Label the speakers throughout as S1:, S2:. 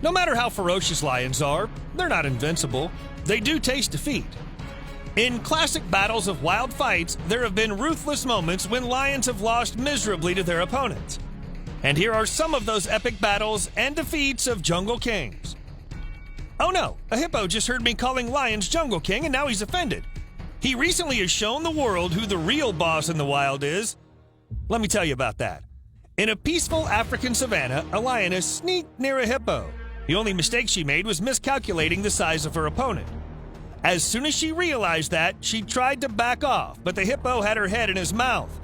S1: No matter how ferocious lions are, they're not invincible. They do taste defeat. In classic battles of wild fights, there have been ruthless moments when lions have lost miserably to their opponents. And here are some of those epic battles and defeats of jungle kings. Oh no, a hippo just heard me calling lions jungle king and now he's offended. He recently has shown the world who the real boss in the wild is. Let me tell you about that. In a peaceful African savanna, a lioness sneaked near a hippo. The only mistake she made was miscalculating the size of her opponent. As soon as she realized that, she tried to back off, but the hippo had her head in his mouth.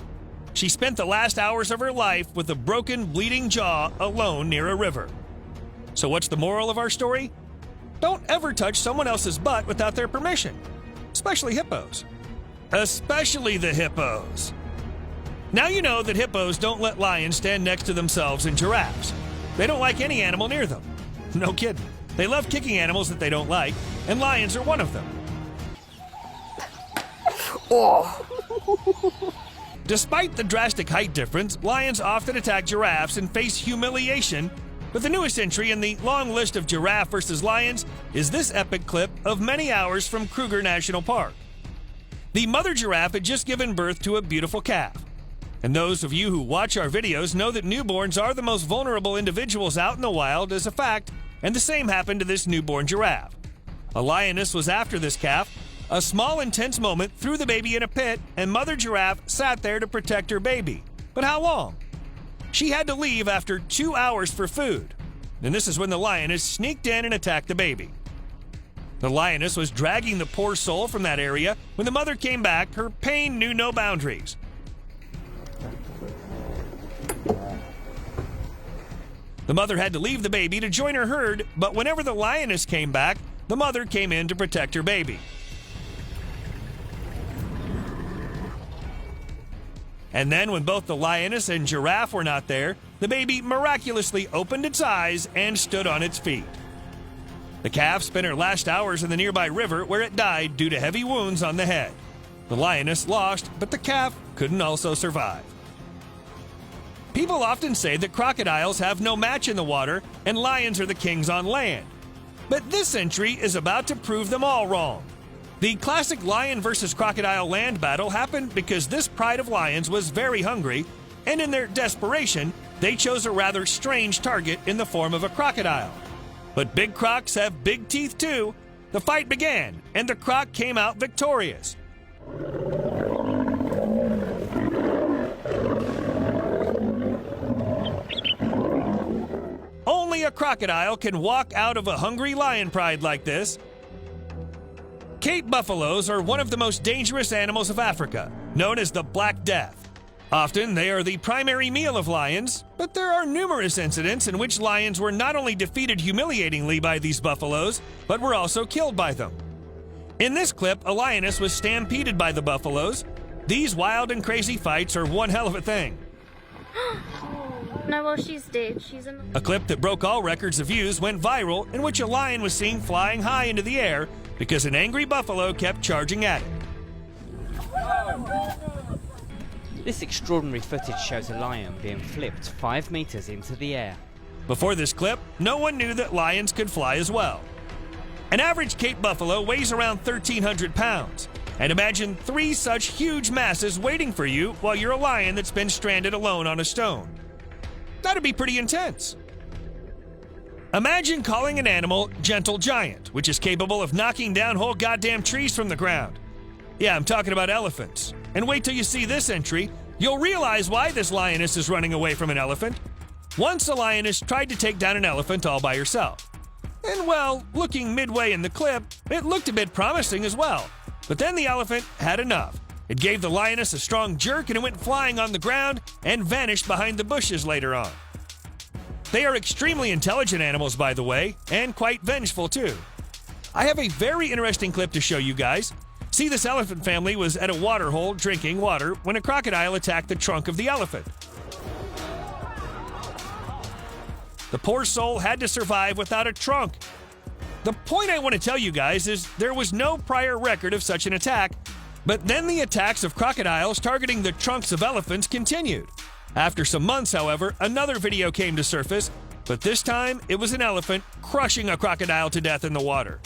S1: She spent the last hours of her life with a broken, bleeding jaw alone near a river. So what's the moral of our story? Don't ever touch someone else's butt without their permission, especially hippos. Especially the hippos. Now you know that hippos don't let lions stand next to themselves and giraffes. They don't like any animal near them. No kidding. They love kicking animals that they don't like, and lions are one of them.
S2: Oh.
S1: Despite the drastic height difference, lions often attack giraffes and face humiliation, but the newest entry in the long list of giraffe versus lions is this epic clip of many hours from Kruger National Park. The mother giraffe had just given birth to a beautiful calf. And those of you who watch our videos know that newborns are the most vulnerable individuals out in the wild as a fact, and the same happened to this newborn giraffe. A lioness was after this calf. A small, intense moment threw the baby in a pit, and mother giraffe sat there to protect her baby. But how long? She had to leave after 2 hours for food. And this is when the lioness sneaked in and attacked the baby. The lioness was dragging the poor soul from that area. When the mother came back, her pain knew no boundaries. The mother had to leave the baby to join her herd, but whenever the lioness came back, the mother came in to protect her baby. And then when both the lioness and giraffe were not there, the baby miraculously opened its eyes and stood on its feet. The calf spent her last hours in the nearby river where it died due to heavy wounds on the head. The lioness lost, but the calf couldn't also survive. People often say that crocodiles have no match in the water and lions are the kings on land. But this entry is about to prove them all wrong. The classic lion versus crocodile land battle happened because this pride of lions was very hungry, and in their desperation, they chose a rather strange target in the form of a crocodile. But big crocs have big teeth too. The fight began, and the croc came out victorious. Only a crocodile can walk out of a hungry lion pride like this. Cape buffaloes are one of the most dangerous animals of Africa, known as the Black Death. Often they are the primary meal of lions, but there are numerous incidents in which lions were not only defeated humiliatingly by these buffaloes, but were also killed by them. In this clip, a lioness was stampeded by the buffaloes. These wild and crazy fights are one hell of a thing.
S3: No, well, she's dead. She's in the...
S1: A clip that broke all records of views went viral, in which a lion was seen flying high into the air because an angry buffalo kept charging at it.
S4: This extraordinary footage shows a lion being flipped 5 meters into the air.
S1: Before this clip, no one knew that lions could fly as well. An average Cape buffalo weighs around 1,300 pounds. And imagine 3 such huge masses waiting for you while you're a lion that's been stranded alone on a stone. That'd be pretty intense. Imagine calling an animal Gentle Giant, which is capable of knocking down whole goddamn trees from the ground. Yeah, I'm talking about elephants. And wait till you see this entry. You'll realize why this lioness is running away from an elephant. Once a lioness tried to take down an elephant all by herself. And well, looking midway in the clip, it looked a bit promising as well. But then the elephant had enough. It gave the lioness a strong jerk and it went flying on the ground and vanished behind the bushes later on. They are extremely intelligent animals, by the way, and quite vengeful too. I have a very interesting clip to show you guys. See, this elephant family was at a water hole drinking water when a crocodile attacked the trunk of the elephant. The poor soul had to survive without a trunk. The point I want to tell you guys is there was no prior record of such an attack, but then the attacks of crocodiles targeting the trunks of elephants continued. After some months, however, another video came to surface, But this time, it was an elephant crushing a crocodile to death in the water.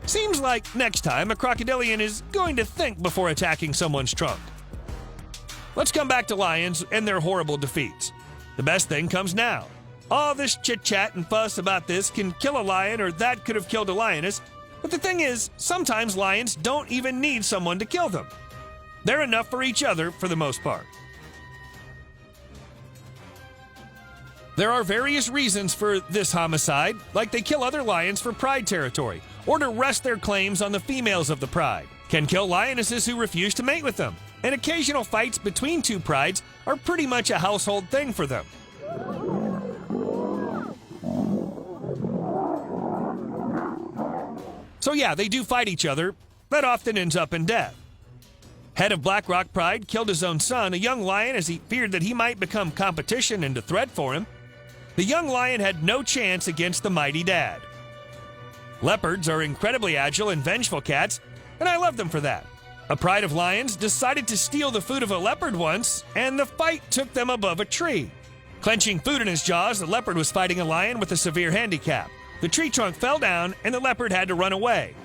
S1: Seems like next time a crocodilian is going to think before attacking someone's trunk. Let's come back to lions and their horrible defeats. The best thing comes now. All this chit-chat and fuss about this can kill a lion or that could have killed a lioness, but the thing is, sometimes lions don't even need someone to kill them. They're enough for each other for the most part. There are various reasons for this homicide, like they kill other lions for pride territory, or to rest their claims on the females of the pride, can kill lionesses who refuse to mate with them, and occasional fights between two prides are pretty much a household thing for them. So yeah, they do fight each other. That often ends up in death. Head of Black Rock Pride killed his own son, a young lion, as he feared that he might become competition and a threat for him. The young lion had no chance against the mighty dad. Leopards are incredibly agile and vengeful cats, and I love them for that. A pride of lions decided to steal the food of a leopard once, and the fight took them above a tree. Clenching food in his jaws, the leopard was fighting a lion with a severe handicap. The tree trunk fell down, and the leopard had to run away.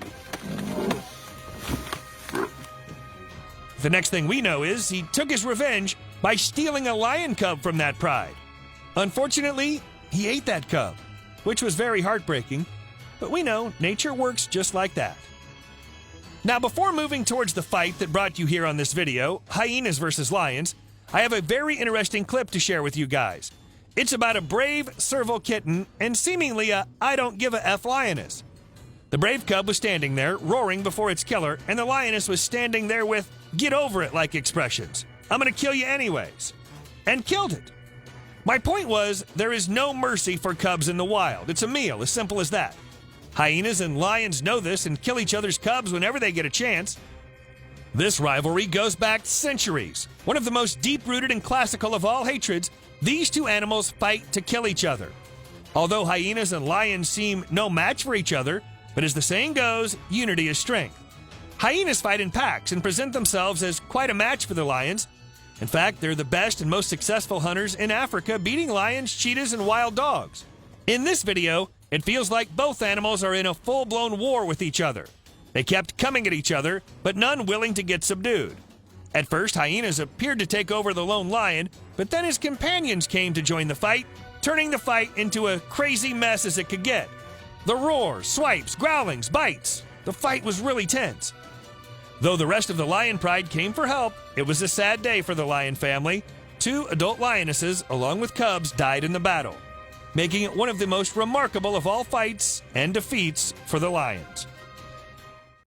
S1: The next thing we know is he took his revenge by stealing a lion cub from that pride. Unfortunately, he ate that cub, which was very heartbreaking, but we know nature works just like that. Now, before moving towards the fight that brought you here on this video, hyenas versus lions, I have a very interesting clip to share with you guys. It's about a brave serval kitten and seemingly a I don't give a F lioness. The brave cub was standing there, roaring before its killer, and the lioness was standing there with get over it like expressions. I'm gonna kill you anyways. And killed it. My point was, there is no mercy for cubs in the wild. It's a meal, as simple as that. Hyenas and lions know this and kill each other's cubs whenever they get a chance. This rivalry goes back centuries. One of the most deep-rooted and classical of all hatreds, these two animals fight to kill each other. Although hyenas and lions seem no match for each other, but as the saying goes, unity is strength. Hyenas fight in packs and present themselves as quite a match for the lions. In fact, they're the best and most successful hunters in Africa, beating lions, cheetahs, and wild dogs. In this video, it feels like both animals are in a full-blown war with each other. They kept coming at each other, but none willing to get subdued. At first, hyenas appeared to take over the lone lion, but then his companions came to join the fight, turning the fight into a crazy mess as it could get. The roars, swipes, growlings, bites. The fight was really tense. Though the rest of the lion pride came for help, it was a sad day for the lion family. 2 adult lionesses, along with cubs, died in the battle, making it one of the most remarkable of all fights and defeats for the lions.